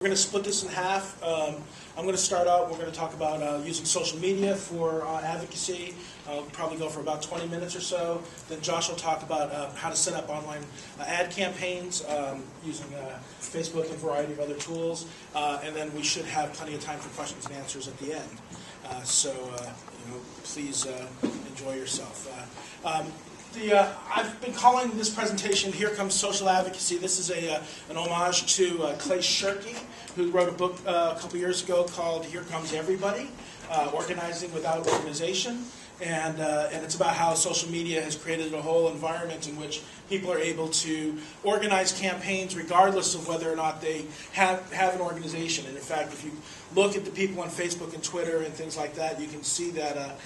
We're going to split this in half. I'm going to start out, we're going to talk about using social media for advocacy. I'll probably go for about 20 minutes or so. Then Josh will talk about how to set up online ad campaigns using Facebook and a variety of other tools. And then we should have plenty of time for questions and answers at the end. Please enjoy yourself. I've been calling this presentation "Here Comes Social Advocacy." This is an homage to Clay Shirky, who wrote a book a couple years ago called "Here Comes Everybody: Organizing Without Organization." And it's about how social media has created a whole environment in which people are able to organize campaigns regardless of whether or not they have an organization. And in fact, if you look at the people on Facebook and Twitter and things like that, you can see that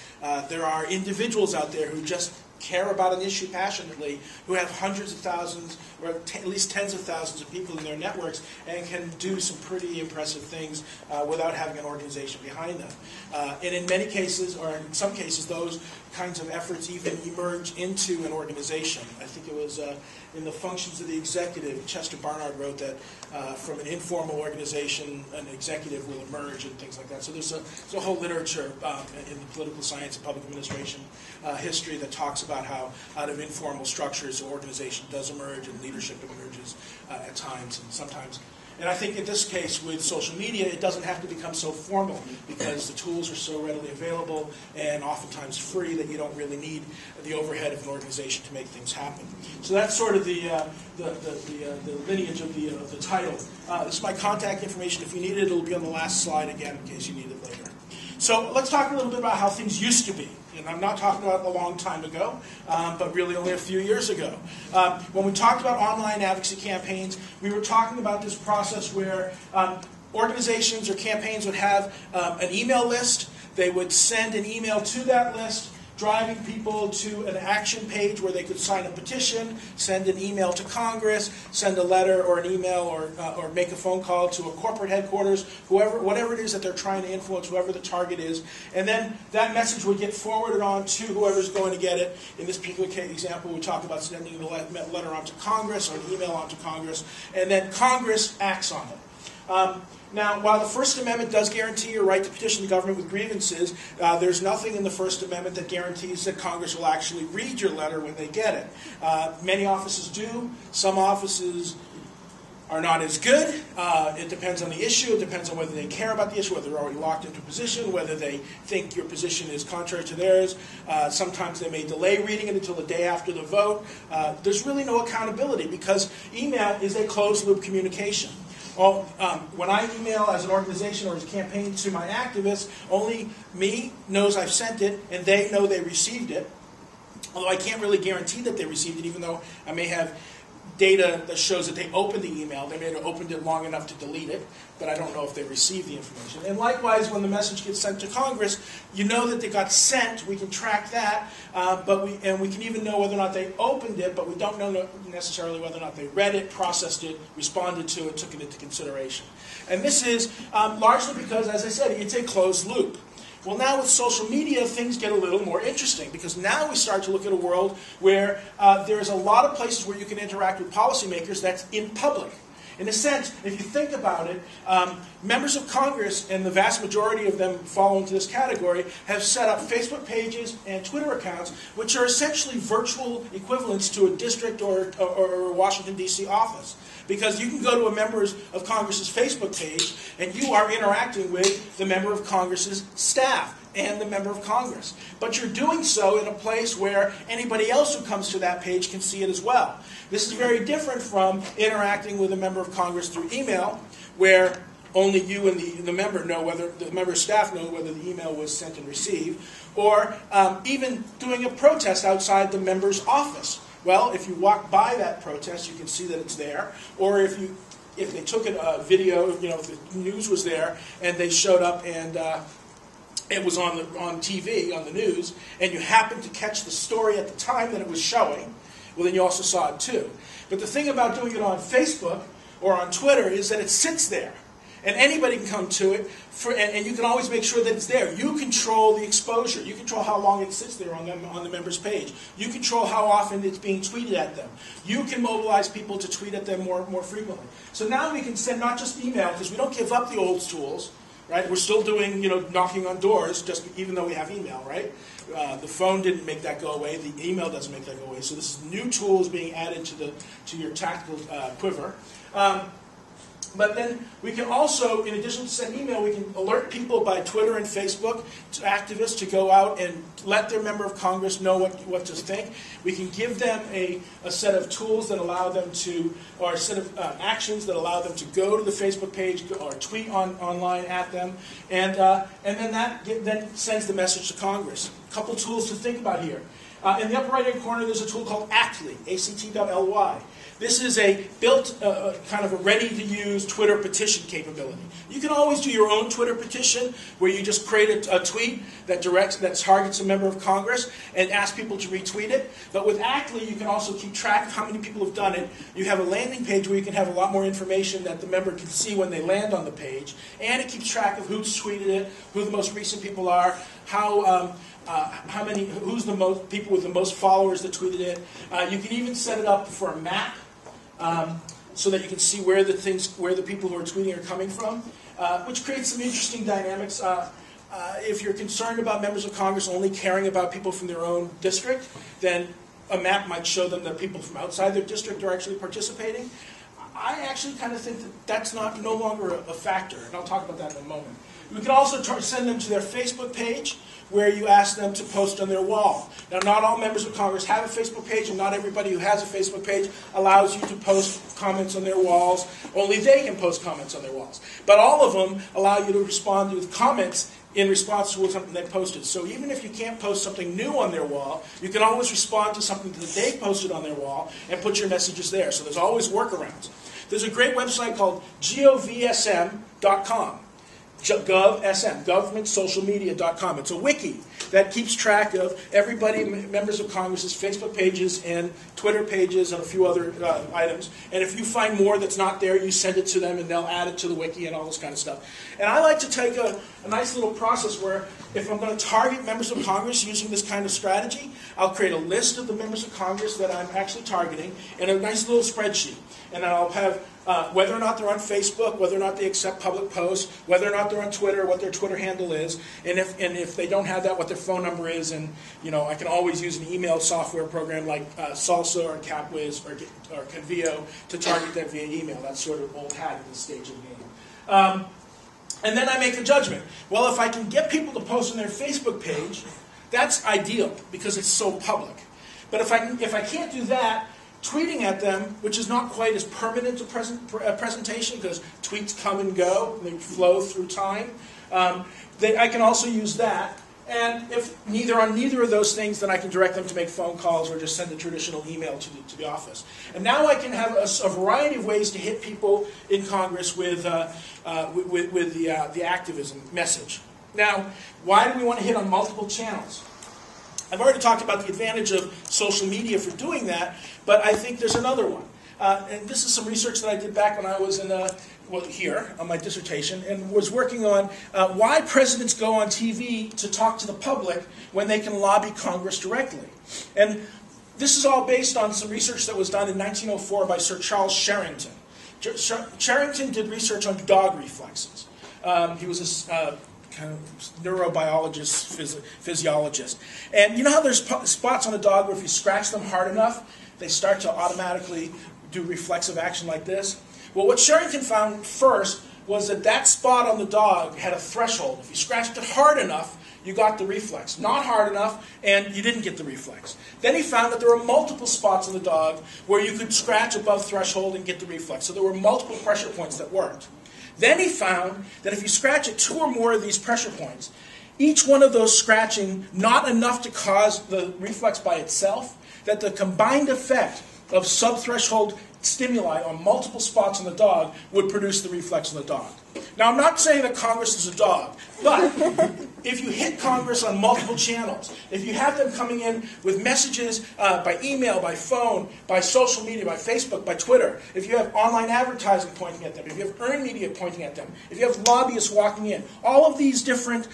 there are individuals out there who just care about an issue passionately, who have hundreds of thousands, or at least tens of thousands of people in their networks, and can do some pretty impressive things without having an organization behind them. And in many cases, or in some cases, those kinds of efforts even emerge into an organization. I think it was in The Functions of the Executive, Chester Barnard wrote that from an informal organization, an executive will emerge and things like that. So there's a whole literature in the political science and public administration history that talks about how out of informal structures, an organization does emerge and leadership emerges at times and sometimes. And I think in this case with social media, it doesn't have to become so formal because the tools are so readily available and oftentimes free that you don't really need the overhead of an organization to make things happen. So that's sort of the lineage of the title. This is my contact information. If you need it, it'll be on the last slide again in case you need it later. So let's talk a little bit about how things used to be. And I'm not talking about a long time ago, but really only a few years ago. When we talked about online advocacy campaigns, we were talking about this process where organizations or campaigns would have an email list. They would send an email to that list, driving people to an action page where they could sign a petition, send an email to Congress, send a letter or an email or make a phone call to a corporate headquarters, whatever it is that they're trying to influence, whoever the target is. And then that message would get forwarded on to whoever's going to get it. In this particular example, we talk about sending the letter on to Congress or an email on to Congress, and then Congress acts on it. Now, while the First Amendment does guarantee your right to petition the government with grievances, there's nothing in the First Amendment that guarantees that Congress will actually read your letter when they get it. Many offices do. Some offices are not as good. It depends on the issue. It depends on whether they care about the issue, whether they're already locked into a position, whether they think your position is contrary to theirs. Sometimes they may delay reading it until the day after the vote. There's really no accountability because email is a closed-loop communication. Well, when I email as an organization or as a campaign to my activists, only me knows I've sent it, and they know they received it. Although I can't really guarantee that they received it, even though I may have data that shows that they opened the email. They may have opened it long enough to delete it, but I don't know if they received the information. And likewise, when the message gets sent to Congress, you know that they got sent. We can track that, and we can even know whether or not they opened it, but we don't know necessarily whether or not they read it, processed it, responded to it, took it into consideration. And this is largely because, as I said, it's a closed loop. Well, now with social media, things get a little more interesting because now we start to look at a world where there's a lot of places where you can interact with policymakers that's in public. In a sense, if you think about it, members of Congress, and the vast majority of them fall into this category, have set up Facebook pages and Twitter accounts, which are essentially virtual equivalents to a district or a Washington, D.C. office. Because you can go to a member of Congress's Facebook page, and you are interacting with the member of Congress's staff and the member of Congress. But you're doing so in a place where anybody else who comes to that page can see it as well. This is very different from interacting with a member of Congress through email, where only you and the member know whether the member of staff know whether the email was sent and received, or even doing a protest outside the member's office. Well, if you walk by that protest, you can see that it's there. Or if they took a video, if the news was there and they showed up and it was on TV, on the news, and you happened to catch the story at the time that it was showing, well, then you also saw it too. But the thing about doing it on Facebook or on Twitter is that it sits there. And anybody can come to it, and you can always make sure that it's there. You control the exposure. You control how long it sits there on the member's page. You control how often it's being tweeted at them. You can mobilize people to tweet at them more frequently. So now we can send not just email, because we don't give up the old tools, right? We're still doing, knocking on doors, even though we have email, right? The phone didn't make that go away. The email doesn't make that go away. So this is new tools being added to your tactical quiver. But then we can also, in addition to send email, we can alert people by Twitter and Facebook, to activists, to go out and let their member of Congress know what to think. We can give them a set of tools that allow them to, or a set of actions that allow them to go to the Facebook page or tweet online at them, and then that then sends the message to Congress. A couple tools to think about here. In the upper right-hand corner, there's a tool called Actly, ACT.ly. This is a built, kind of a ready-to-use Twitter petition capability. You can always do your own Twitter petition, where you just create a tweet that targets a member of Congress and ask people to retweet it. But with Actly, you can also keep track of how many people have done it. You have a landing page where you can have a lot more information that the member can see when they land on the page, and it keeps track of who's tweeted it, who the most recent people are, who's the most people with the most followers that tweeted it. You can even set it up for a map, so that you can see where the people who are tweeting are coming from, which creates some interesting dynamics. If you're concerned about members of Congress only caring about people from their own district, then a map might show them that people from outside their district are actually participating. I actually kind of think that that's no longer a factor, and I'll talk about that in a moment. We can also send them to their Facebook page, where you ask them to post on their wall. Now, not all members of Congress have a Facebook page, and not everybody who has a Facebook page allows you to post comments on their walls. Only they can post comments on their walls. But all of them allow you to respond with comments in response to something they posted. So even if you can't post something new on their wall, you can always respond to something that they posted on their wall and put your messages there. So there's always workarounds. There's a great website called govsm.com. GovSM, governmentsocialmedia.com. It's a wiki that keeps track of everybody, members of Congress's Facebook pages and Twitter pages and a few other items. And if you find more that's not there, you send it to them and they'll add it to the wiki and all this kind of stuff. And I like to take a nice little process where if I'm going to target members of Congress using this kind of strategy, I'll create a list of the members of Congress that I'm actually targeting in a nice little spreadsheet. And then I'll have whether or not they're on Facebook, whether or not they accept public posts, whether or not they're on Twitter, what their Twitter handle is, and if they don't have that, what their phone number is, and I can always use an email software program like Salsa or CapWiz or Convio to target them via email. That's sort of old hat at this stage of the game. And then I make a judgment. Well, if I can get people to post on their Facebook page, that's ideal because it's so public. But if I can't do that, tweeting at them, which is not quite as permanent a presentation because tweets come and go, they flow through time. I can also use that. And if on neither of those things, then I can direct them to make phone calls or just send a traditional email to the office. And now I can have a variety of ways to hit people in Congress with the activism message. Now, why do we want to hit on multiple channels? I've already talked about the advantage of social media for doing that, but I think there's another one. And this is some research that I did back when I was here on my dissertation, and was working on why presidents go on TV to talk to the public when they can lobby Congress directly. And this is all based on some research that was done in 1904 by Sir Charles Sherrington. Sherrington did research on dog reflexes. He was a kind of neurobiologist, physiologist. And you know how there's spots on a dog where if you scratch them hard enough, they start to automatically do reflexive action like this? Well, what Sherrington found first was that spot on the dog had a threshold. If you scratched it hard enough, you got the reflex. Not hard enough, and you didn't get the reflex. Then he found that there were multiple spots on the dog where you could scratch above threshold and get the reflex. So there were multiple pressure points that worked. Then he found that if you scratch at 2 or more of these pressure points, each one of those scratching not enough to cause the reflex by itself, that the combined effect of subthreshold stimuli on multiple spots on the dog would produce the reflex on the dog. Now, I'm not saying that Congress is a dog, but if you hit Congress on multiple channels, if you have them coming in with messages by email, by phone, by social media, by Facebook, by Twitter, if you have online advertising pointing at them, if you have earned media pointing at them, if you have lobbyists walking in, all of these different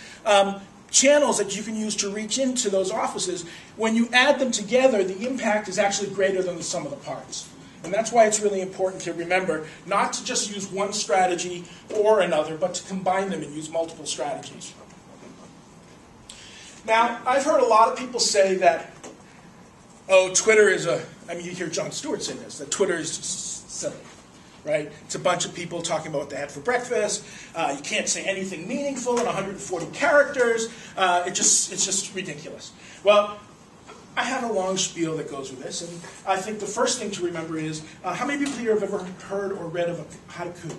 channels that you can use to reach into those offices, when you add them together, the impact is actually greater than the sum of the parts. And that's why it's really important to remember not to just use one strategy or another, but to combine them and use multiple strategies. Now, I've heard a lot of people say that, oh, Twitter is I mean, you hear Jon Stewart say this, that Twitter is just silly, right? It's a bunch of people talking about what they had for breakfast. You can't say anything meaningful in 140 characters. It's just ridiculous. Well, I have a long spiel that goes with this, and I think the first thing to remember is, how many people here have ever heard or read of a haiku?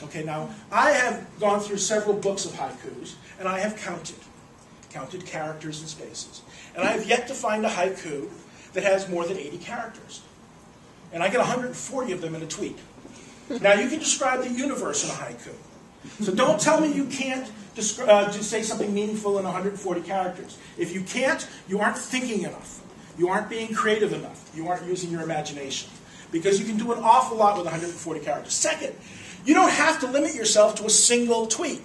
Okay, now, I have gone through several books of haikus, and I have counted characters and spaces. And I have yet to find a haiku that has more than 80 characters. And I get 140 of them in a tweet. Now, you can describe the universe in a haiku. So don't tell me you can't just say something meaningful in 140 characters. If you can't, you aren't thinking enough. You aren't being creative enough. You aren't using your imagination. Because you can do an awful lot with 140 characters. Second, you don't have to limit yourself to a single tweet.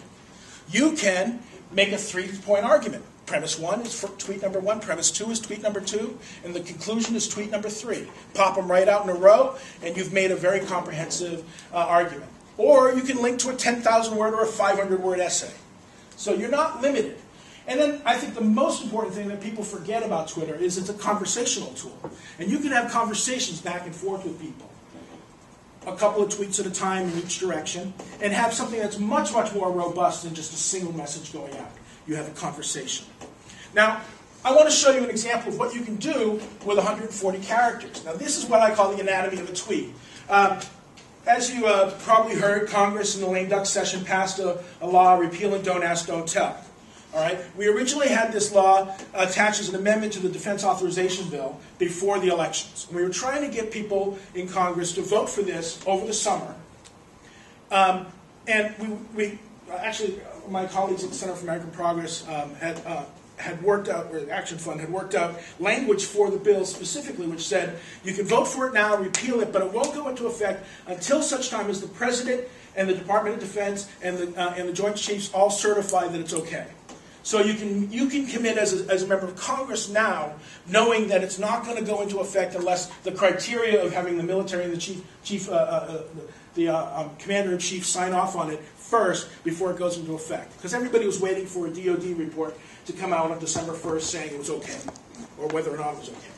You can make a 3-point argument. Premise 1 is tweet number 1, premise 2 is tweet number 2, and the conclusion is tweet number 3. Pop them right out in a row, and you've made a very comprehensive argument. Or you can link to a 10,000-word or a 500-word essay. So you're not limited. And then I think the most important thing that people forget about Twitter is it's a conversational tool. And you can have conversations back and forth with people, a couple of tweets at a time in each direction, and have something that's much, much more robust than just a single message going out. You have a conversation. Now, I want to show you an example of what you can do with 140 characters. Now, this is what I call the anatomy of a tweet. As you probably heard, Congress in the lame duck session passed a law repealing Don't Ask, Don't Tell. All right? We originally had this law attached as an amendment to the Defense Authorization Bill before the elections. We were trying to get people in Congress to vote for this over the summer. And we actually, my colleagues at the Center for American Progress had worked out, or the Action Fund had worked out language for the bill specifically, which said you can vote for it now, repeal it, but it won't go into effect until such time as the President and the Department of Defense and the Joint Chiefs all certify that it's okay. So you can commit as a member of Congress now, knowing that it's not going to go into effect unless the criteria of having the military and the commander-in-chief sign off on it first before it goes into effect. Because everybody was waiting for a DOD report to come out on December 1st saying it was okay, or whether or not it was okay.